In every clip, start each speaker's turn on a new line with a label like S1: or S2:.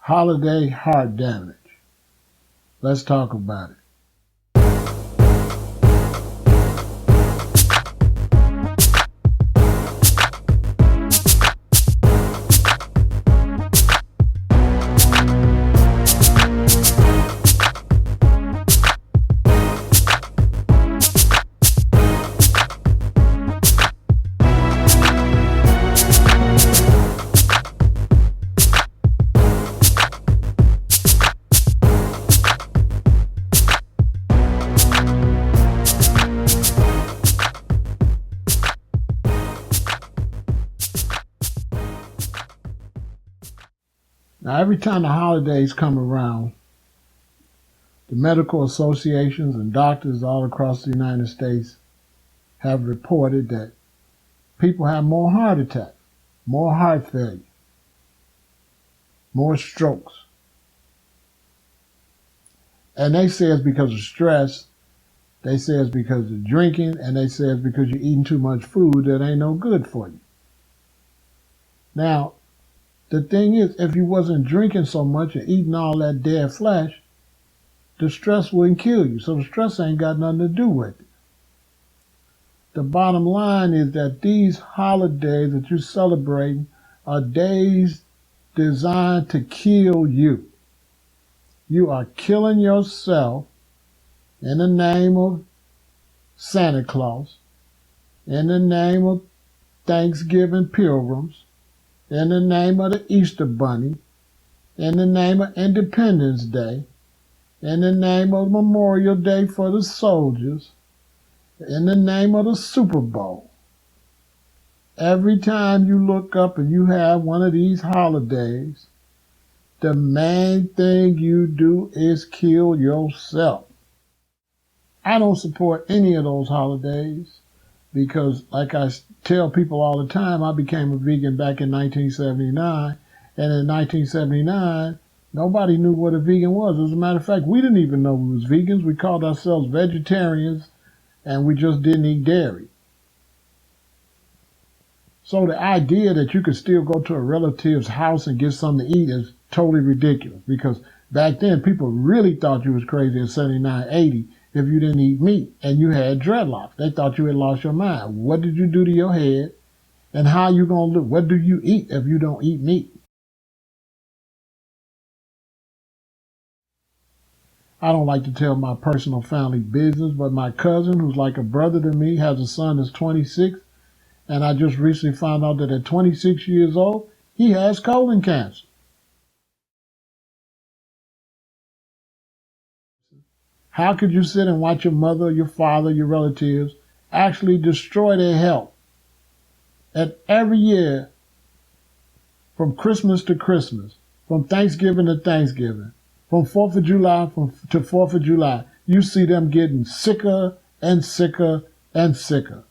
S1: Holiday heart damage. Let's talk about it. Now, every time the holidays come around, the medical associations and doctors all across the United States have reported that people have more heart attacks, more heart failure, more strokes. And they say it's because of stress, they say it's because of drinking, and they say it's because you're eating too much food that ain't no good for you. Now, the thing is, if you wasn't drinking so much and eating all that dead flesh, the stress wouldn't kill you. So the stress ain't got nothing to do with it. The bottom line is that these holidays that you're celebrating are days designed to kill you. You are killing yourself in the name of Santa Claus, in the name of Thanksgiving pilgrims, in the name of the Easter Bunny, in the name of Independence Day, in the name of Memorial Day for the soldiers, in the name of the Super Bowl. Every time you look up and you have one of these holidays, the main thing you do is kill yourself. I don't support any of those holidays because, like I tell people all the time, I became a vegan back in 1979, and in 1979, nobody knew what a vegan was. As a matter of fact, we didn't even know we was vegans. We called ourselves vegetarians, and we just didn't eat dairy. So the idea that you could still go to a relative's house and get something to eat is totally ridiculous, because back then people really thought you was crazy in 79, 80 if you didn't eat meat and you had dreadlocks. They thought you had lost your mind. What did you do to your head, and how you going to look? What do you eat if you don't eat meat? I don't like to tell my personal family business, but my cousin, who's like a brother to me, has a son that's 26, and I just recently found out that at 26 years old, he has colon cancer. How could you sit and watch your mother, your father, your relatives actually destroy their health? And every year, from Christmas to Christmas, from Thanksgiving to Thanksgiving, from 4th of July to 4th of July, you see them getting sicker and sicker and sicker.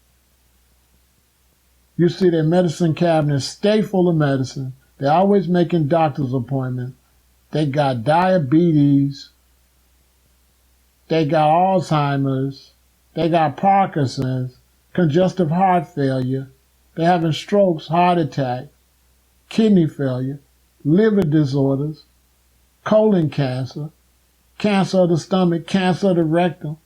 S1: You see their medicine cabinets stay full of medicine. They're always making doctor's appointments. They got diabetes. They got Alzheimer's. They got Parkinson's, congestive heart failure. They're having strokes, heart attack, kidney failure, liver disorders, colon cancer, cancer of the stomach, cancer of the rectum.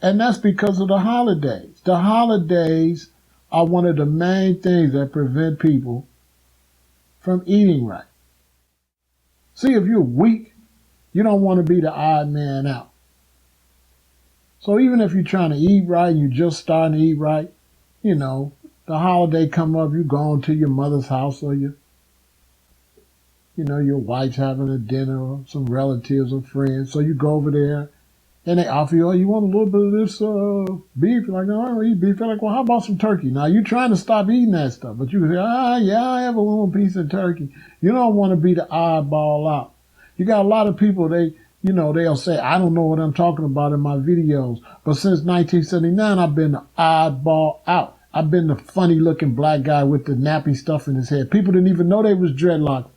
S1: And that's because of the holidays. The holidays are one of the main things that prevent people from eating right. See, if you're weak, you don't want to be the odd man out. So even if you're trying to eat right, you're just starting to eat right, the holiday come up, you going to your mother's house, or your wife's having a dinner, or some relatives or friends. So you go over there, and they offer you, you want a little bit of this beef? You're like, no, I don't eat beef. They're like, well, how about some turkey? Now, you're trying to stop eating that stuff, but you say, yeah, I have a little piece of turkey. You don't want to be the oddball out. You got a lot of people, they'll say, I don't know what I'm talking about in my videos, but since 1979, I've been the oddball out. I've been the funny-looking black guy with the nappy stuff in his head. People didn't even know they was dreadlocks.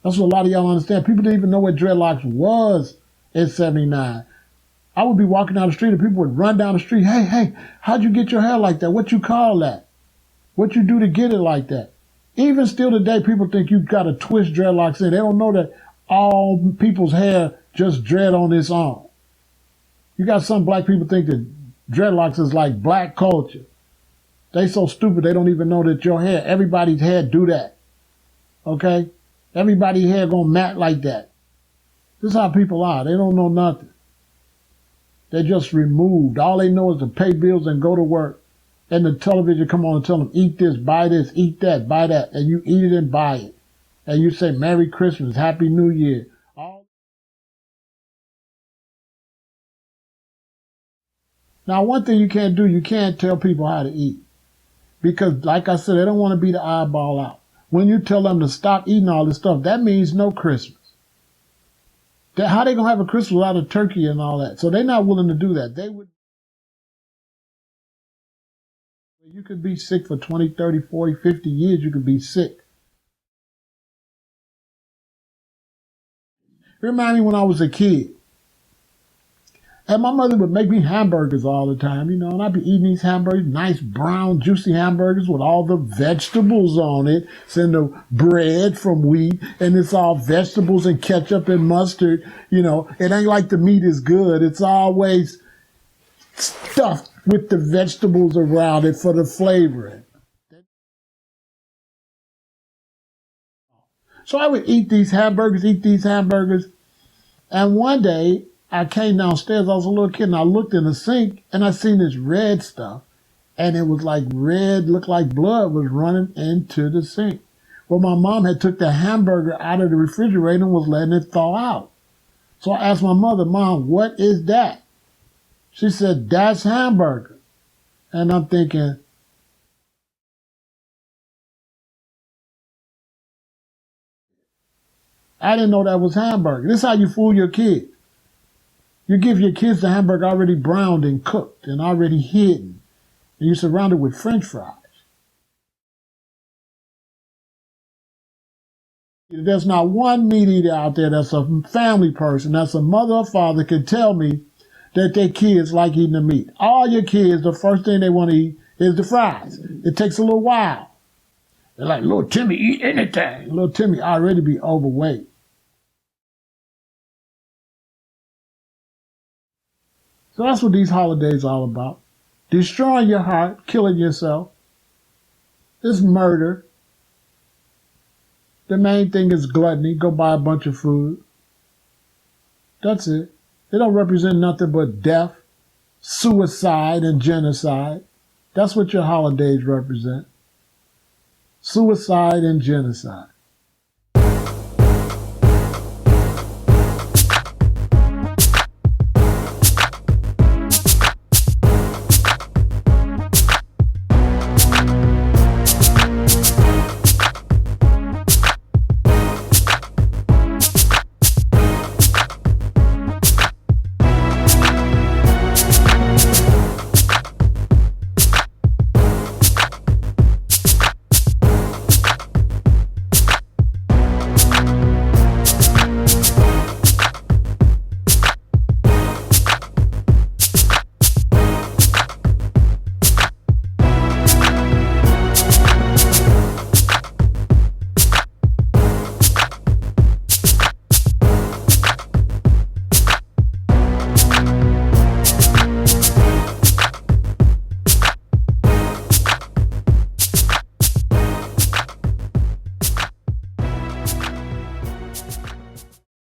S1: That's what a lot of y'all understand. People didn't even know what dreadlocks was in 79. I would be walking down the street and people would run down the street. Hey, hey, how'd you get your hair like that? What you call that? What you do to get it like that? Even still today, people think you've got to twist dreadlocks in. They don't know that all people's hair just dread on its own. You got some black people think that dreadlocks is like black culture. They so stupid they don't even know that your hair, everybody's hair do that. Okay? Everybody's hair gonna mat like that. This is how people are. They don't know nothing. They're just removed. All they know is to pay bills and go to work. And the television come on and tell them, eat this, eat that, buy that. And you eat it and buy it. And you say, Merry Christmas, Happy New Year. Now, one thing you can't do, you can't tell people how to eat. Because, like I said, they don't want to be the eyeball out. When you tell them to stop eating all this stuff, that means no Christmas. How they going to have a Christmas without a turkey and all that? So they're not willing to do that. You could be sick for 20, 30, 40, 50 years. You could be sick. It reminded me when I was a kid. And my mother would make me hamburgers all the time, and I'd be eating these hamburgers, nice brown, juicy hamburgers with all the vegetables on it. It's in the bread from wheat, and it's all vegetables and ketchup and mustard. It ain't like the meat is good. It's always stuffed with the vegetables around it for the flavoring. So I would eat these hamburgers, and one day, I came downstairs, I was a little kid, and I looked in the sink, and I seen this red stuff, and it was like red, looked like blood was running into the sink. Well, my mom had took the hamburger out of the refrigerator and was letting it thaw out. So I asked my mother, Mom, what is that? She said, that's hamburger. And I'm thinking, I didn't know that was hamburger. This is how you fool your kids. You give your kids the hamburger already browned and cooked and already hidden, and you surround it with French fries. There's not one meat eater out there that's a family person, that's a mother or father can tell me that their kids like eating the meat. All your kids, the first thing they want to eat is the fries. It takes a little while. They're like, little Timmy, eat anything. Little Timmy already be overweight. So that's what these holidays are all about. Destroying your heart, killing yourself. It's murder. The main thing is gluttony. Go buy a bunch of food. That's it. They don't represent nothing but death, suicide, and genocide. That's what your holidays represent. Suicide and genocide.